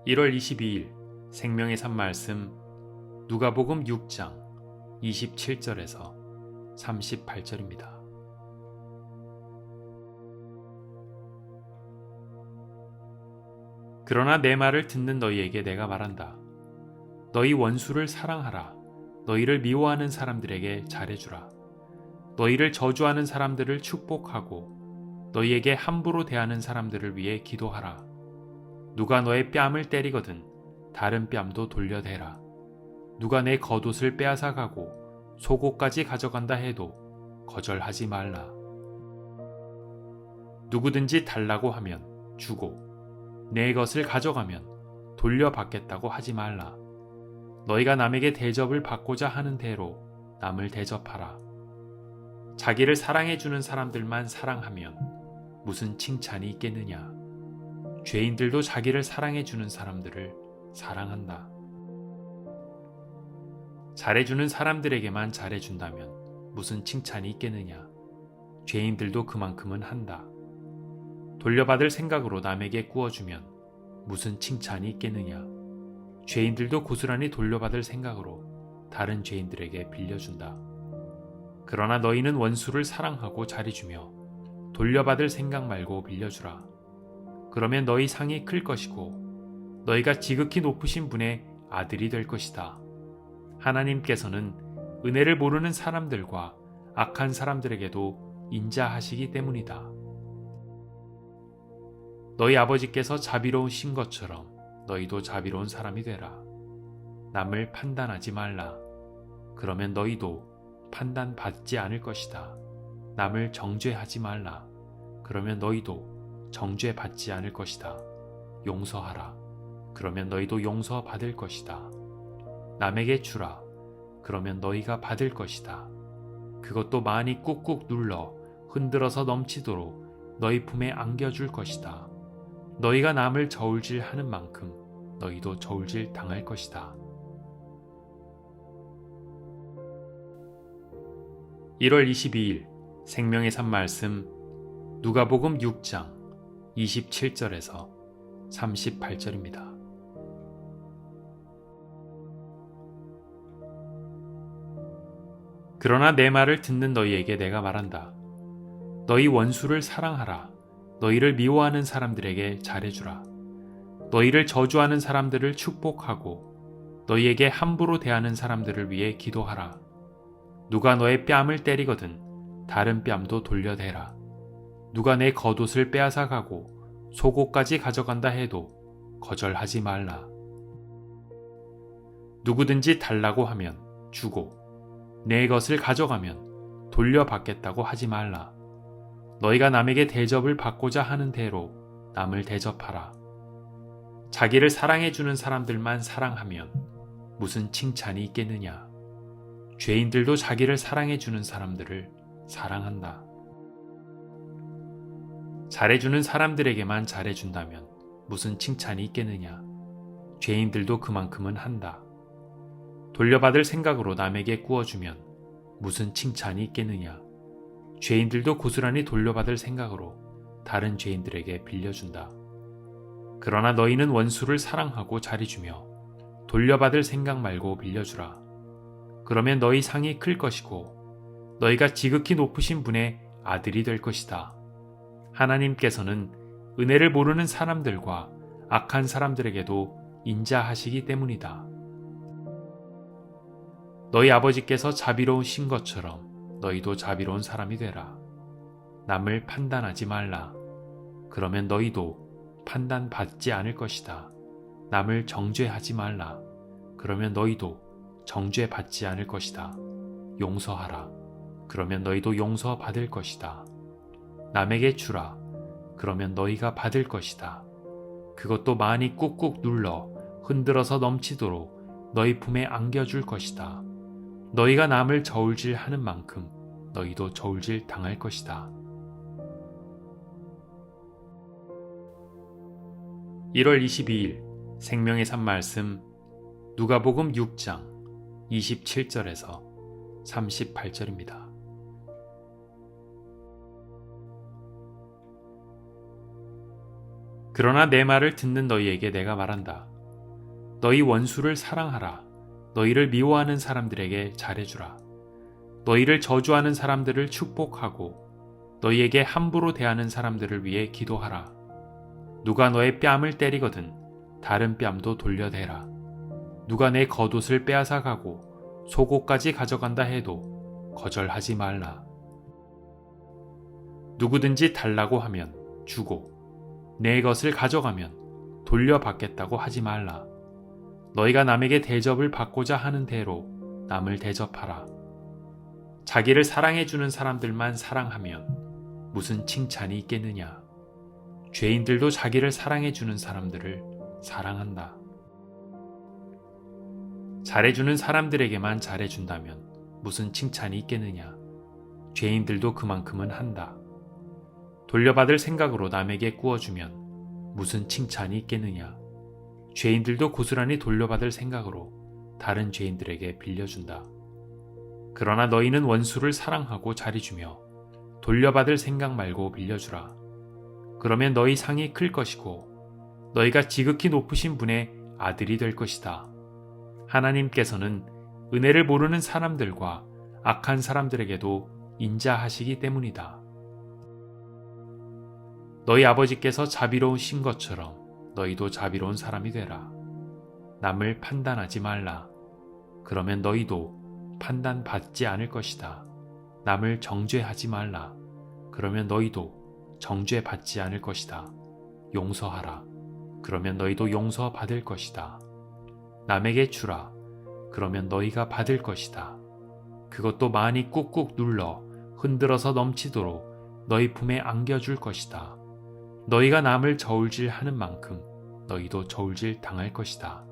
1월 22일 생명의 산 말씀 누가복음 6장 27절에서 38절입니다. 그러나 내 말을 듣는 너희에게 내가 말한다. 너희 원수를 사랑하라. 너희를 미워하는 사람들에게 잘해주라. 너희를 저주하는 사람들을 축복하고 너희에게 함부로 대하는 사람들을 위해 기도하라. 누가 너의 뺨을 때리거든 다른 뺨도 돌려대라. 누가 내 겉옷을 빼앗아가고 속옷까지 가져간다 해도 거절하지 말라. 누구든지 달라고 하면 주고 내 것을 가져가면 돌려받겠다고 하지 말라. 너희가 남에게 대접을 받고자 하는 대로 남을 대접하라. 자기를 사랑해주는 사람들만 사랑하면 무슨 칭찬이 있겠느냐. 죄인들도 자기를 사랑해주는 사람들을 사랑한다. 잘해주는 사람들에게만 잘해준다면 무슨 칭찬이 있겠느냐. 죄인들도 그만큼은 한다. 돌려받을 생각으로 남에게 꾸어주면 무슨 칭찬이 있겠느냐. 죄인들도 고스란히 돌려받을 생각으로 다른 죄인들에게 빌려준다. 그러나 너희는 원수를 사랑하고 잘해주며 돌려받을 생각 말고 빌려주라. 그러면 너희 상이 클 것이고 너희가 지극히 높으신 분의 아들이 될 것이다. 하나님께서는 은혜를 모르는 사람들과 악한 사람들에게도 인자하시기 때문이다. 너희 아버지께서 자비로우신 것처럼 너희도 자비로운 사람이 되라. 남을 판단하지 말라. 그러면 너희도 판단받지 않을 것이다. 남을 정죄하지 말라. 그러면 너희도 정죄받지 않을 것이다. 용서하라. 그러면 너희도 용서받을 것이다. 남에게 주라. 그러면 너희가 받을 것이다. 그것도 많이 꾹꾹 눌러 흔들어서 넘치도록 너희 품에 안겨줄 것이다. 너희가 남을 저울질하는 만큼 너희도 저울질 당할 것이다. 1월 22일 생명의 산 말씀 누가복음 6장 27절에서 38절입니다. 그러나 내 말을 듣는 너희에게 내가 말한다. 너희 원수를 사랑하라. 너희를 미워하는 사람들에게 잘해주라. 너희를 저주하는 사람들을 축복하고 너희에게 함부로 대하는 사람들을 위해 기도하라. 누가 너의 뺨을 때리거든 다른 뺨도 돌려대라. 누가 내 겉옷을 빼앗아가고 속옷까지 가져간다 해도 거절하지 말라. 누구든지 달라고 하면 주고 내 것을 가져가면 돌려받겠다고 하지 말라. 너희가 남에게 대접을 받고자 하는 대로 남을 대접하라. 자기를 사랑해주는 사람들만 사랑하면 무슨 칭찬이 있겠느냐. 죄인들도 자기를 사랑해주는 사람들을 사랑한다. 잘해주는 사람들에게만 잘해준다면 무슨 칭찬이 있겠느냐. 죄인들도 그만큼은 한다. 돌려받을 생각으로 남에게 꾸어주면 무슨 칭찬이 있겠느냐. 죄인들도 고스란히 돌려받을 생각으로 다른 죄인들에게 빌려준다. 그러나 너희는 원수를 사랑하고 잘해주며 돌려받을 생각 말고 빌려주라. 그러면 너희 상이 클 것이고 너희가 지극히 높으신 분의 아들이 될 것이다. 하나님께서는 은혜를 모르는 사람들과 악한 사람들에게도 인자하시기 때문이다. 너희 아버지께서 자비로우신 것처럼 너희도 자비로운 사람이 되라. 남을 판단하지 말라. 그러면 너희도 판단받지 않을 것이다. 남을 정죄하지 말라. 그러면 너희도 정죄받지 않을 것이다. 용서하라. 그러면 너희도 용서받을 것이다. 남에게 주라. 그러면 너희가 받을 것이다. 그것도 많이 꾹꾹 눌러 흔들어서 넘치도록 너희 품에 안겨줄 것이다. 너희가 남을 저울질하는 만큼 너희도 저울질 당할 것이다. 1월 22일 생명의 산 말씀 누가복음 6장 27절에서 38절입니다. 그러나 내 말을 듣는 너희에게 내가 말한다. 너희 원수를 사랑하라. 너희를 미워하는 사람들에게 잘해주라. 너희를 저주하는 사람들을 축복하고 너희에게 함부로 대하는 사람들을 위해 기도하라. 누가 너의 뺨을 때리거든 다른 뺨도 돌려대라. 누가 내 겉옷을 빼앗아 가고 속옷까지 가져간다 해도 거절하지 말라. 누구든지 달라고 하면 주고 내 것을 가져가면 돌려받겠다고 하지 말라. 너희가 남에게 대접을 받고자 하는 대로 남을 대접하라. 자기를 사랑해주는 사람들만 사랑하면 무슨 칭찬이 있겠느냐. 죄인들도 자기를 사랑해주는 사람들을 사랑한다. 잘해주는 사람들에게만 잘해준다면 무슨 칭찬이 있겠느냐. 죄인들도 그만큼은 한다. 돌려받을 생각으로 남에게 꾸어주면 무슨 칭찬이 있겠느냐. 죄인들도 고스란히 돌려받을 생각으로 다른 죄인들에게 빌려준다. 그러나 너희는 원수를 사랑하고 잘해주며 돌려받을 생각 말고 빌려주라. 그러면 너희 상이 클 것이고 너희가 지극히 높으신 분의 아들이 될 것이다. 하나님께서는 은혜를 모르는 사람들과 악한 사람들에게도 인자하시기 때문이다. 너희 아버지께서 자비로우신 것처럼 너희도 자비로운 사람이 되라. 남을 판단하지 말라. 그러면 너희도 판단받지 않을 것이다. 남을 정죄하지 말라. 그러면 너희도 정죄받지 않을 것이다. 용서하라. 그러면 너희도 용서받을 것이다. 남에게 주라. 그러면 너희가 받을 것이다. 그것도 많이 꾹꾹 눌러 흔들어서 넘치도록 너희 품에 안겨줄 것이다. 너희가 남을 저울질하는 만큼 너희도 저울질 당할 것이다.